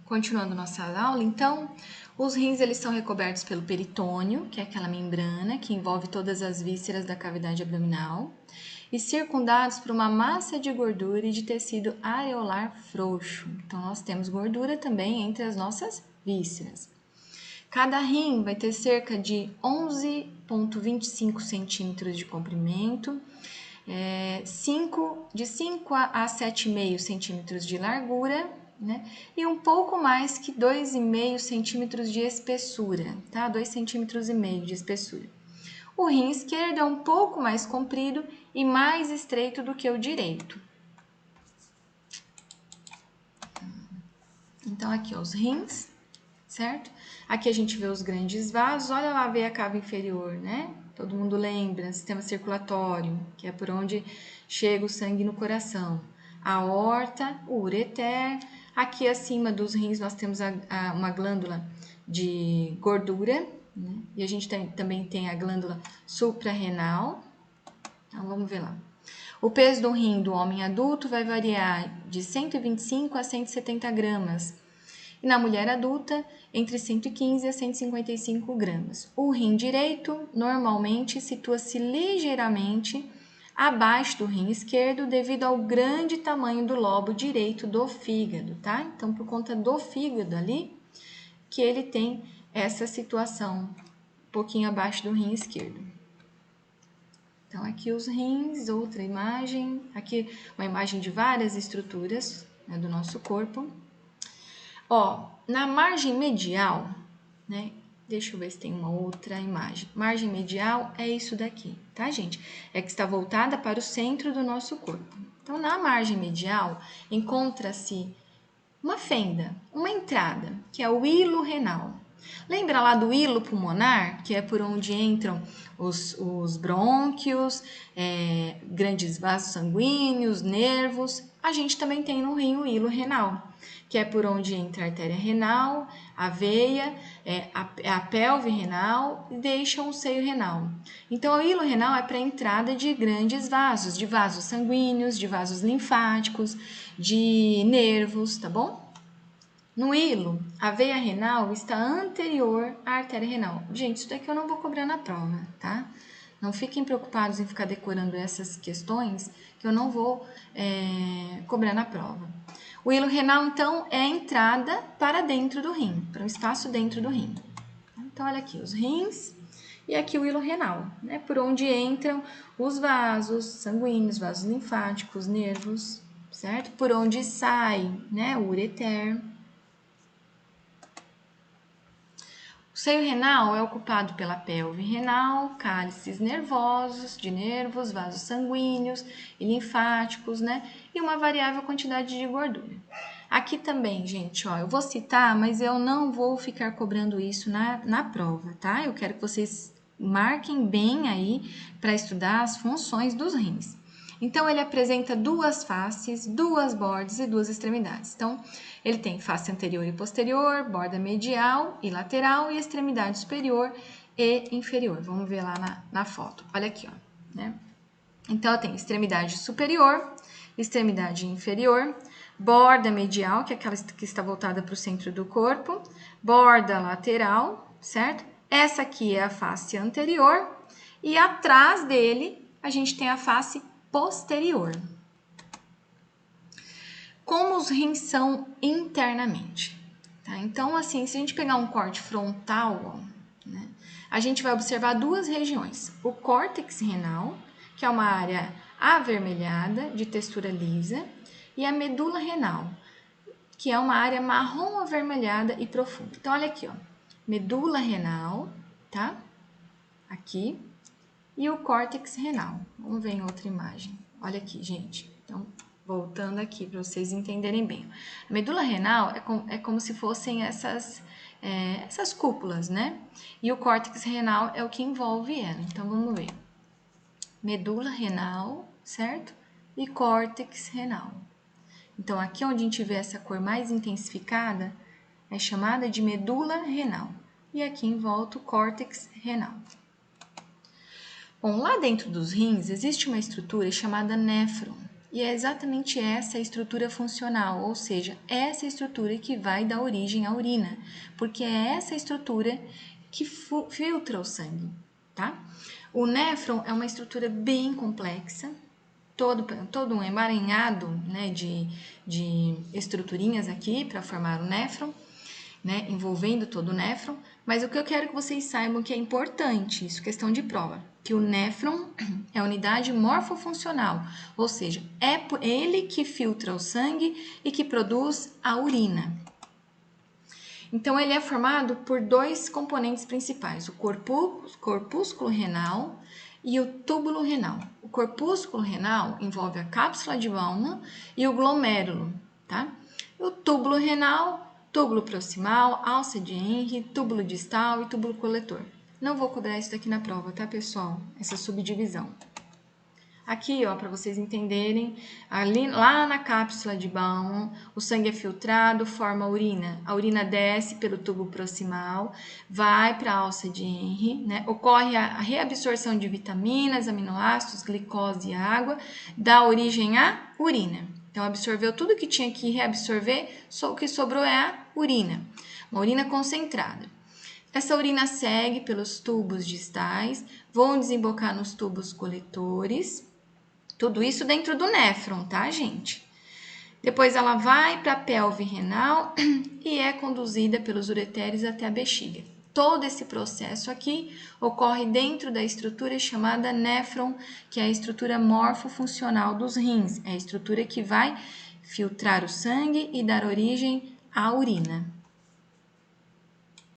Continuando nossa aula, então, os rins eles são recobertos pelo peritônio, que é aquela membrana que envolve todas as vísceras da cavidade abdominal, e circundados por uma massa de gordura e de tecido areolar frouxo. Então, nós temos gordura também entre as nossas vísceras. Cada rim vai ter cerca de 11,25 centímetros de comprimento, de 5 a 7,5 centímetros de largura, né? E um pouco mais que 2,5 centímetros de espessura, tá? 2,5 centímetros de espessura. O rim esquerdo é um pouco mais comprido e mais estreito do que o direito. Então, aqui, ó, os rins, certo? Aqui a gente vê os grandes vasos, olha lá a veia cava inferior, né? Todo mundo lembra, sistema circulatório, que é por onde chega o sangue no coração. A aorta, o ureter. Aqui acima dos rins nós temos uma glândula de gordura, né? E a gente também tem a glândula suprarrenal. Então, vamos ver lá. O peso do rim do homem adulto vai variar de 125 a 170 gramas. E na mulher adulta, entre 115 a 155 gramas. O rim direito, normalmente, situa-se ligeiramente abaixo do rim esquerdo devido ao grande tamanho do lobo direito do fígado, tá? Então, por conta do fígado ali, que ele tem essa situação um pouquinho abaixo do rim esquerdo. Então, aqui os rins, outra imagem. Aqui uma imagem de várias estruturas, né, do nosso corpo. Ó, na margem medial, né? Deixa eu ver se tem uma outra imagem. Margem medial é isso daqui, tá, gente? É que está voltada para o centro do nosso corpo. Então, na margem medial, encontra-se uma fenda, uma entrada, que é o hilo renal. Lembra lá do hilo pulmonar, que é por onde entram os brônquios, grandes vasos sanguíneos, nervos? A gente também tem no rim o hilo renal, que é por onde entra a artéria renal, a veia, a pelve renal e deixam o seio renal. Então, o hilo renal é para a entrada de grandes vasos, de vasos sanguíneos, de vasos linfáticos, de nervos, tá bom? No hilo, a veia renal está anterior à artéria renal. Gente, isso daqui eu não vou cobrar na prova, tá? Não fiquem preocupados em ficar decorando essas questões, que eu não vou cobrar na prova. O hilo renal, então, é a entrada para dentro do rim, para um espaço dentro do rim. Então, olha aqui, os rins e aqui o hilo renal, né? Por onde entram os vasos sanguíneos, vasos linfáticos, nervos, certo? Por onde sai, né? O ureter. O seio renal é ocupado pela pelve renal, cálices nervosos, de nervos, vasos sanguíneos e linfáticos, né? E uma variável quantidade de gordura. Aqui também, gente, ó, eu vou citar, mas eu não vou ficar cobrando isso na prova, tá? Eu quero que vocês marquem bem aí para estudar as funções dos rins. Então, ele apresenta duas faces, duas bordas e duas extremidades. Então, ele tem face anterior e posterior, borda medial e lateral e extremidade superior e inferior. Vamos ver lá na foto. Olha aqui, ó, né? Então, eu tenho extremidade superior, extremidade inferior, borda medial, que é aquela que está voltada para o centro do corpo, borda lateral, certo? Essa aqui é a face anterior e atrás dele a gente tem a face posterior. Como os rins são internamente, tá? Então, assim, se a gente pegar um corte frontal, ó, né, a gente vai observar duas regiões. O córtex renal, que é uma área avermelhada, de textura lisa, e a medula renal, que é uma área marrom avermelhada e profunda. Então, olha aqui, ó, medula renal, tá? Aqui. E o córtex renal. Vamos ver em outra imagem. Olha aqui, gente. Então, voltando aqui para vocês entenderem bem. A medula renal é como se fossem essas cúpulas, né? E o córtex renal é o que envolve ela. Então, vamos ver. Medula renal, certo? E córtex renal. Então, aqui onde a gente vê essa cor mais intensificada, é chamada de medula renal. E aqui em volta o córtex renal. Bom, lá dentro dos rins existe uma estrutura chamada néfron. E é exatamente essa a estrutura funcional, ou seja, essa estrutura que vai dar origem à urina, porque é essa estrutura que filtra o sangue, tá? O néfron é uma estrutura bem complexa, todo um emaranhado, né, de estruturinhas aqui para formar o néfron, né, envolvendo todo o néfron, mas o que eu quero que vocês saibam que é importante, isso é questão de prova, que o néfron é a unidade morfofuncional, ou seja, é ele que filtra o sangue e que produz a urina. Então, ele é formado por dois componentes principais, o corpúsculo renal e o túbulo renal. O corpúsculo renal envolve a cápsula de Bowman e o glomérulo, tá? O túbulo renal, túbulo proximal, alça de Henry, túbulo distal e túbulo coletor. Não vou cobrar isso daqui na prova, tá, pessoal? Essa subdivisão. Aqui, ó, para vocês entenderem, ali, lá na cápsula de Bowman, o sangue é filtrado, forma a urina. A urina desce pelo tubo proximal, vai para a alça de Henry, né? Ocorre a reabsorção de vitaminas, aminoácidos, glicose e água, dá origem à urina. Então, absorveu tudo que tinha que reabsorver, só o que sobrou é a urina. Uma urina concentrada. Essa urina segue pelos tubos distais, vão desembocar nos tubos coletores. Tudo isso dentro do néfron, tá, gente? Depois ela vai para a pelve renal e é conduzida pelos uretérios até a bexiga. Todo esse processo aqui ocorre dentro da estrutura chamada néfron, que é a estrutura morfofuncional dos rins. É a estrutura que vai filtrar o sangue e dar origem à urina.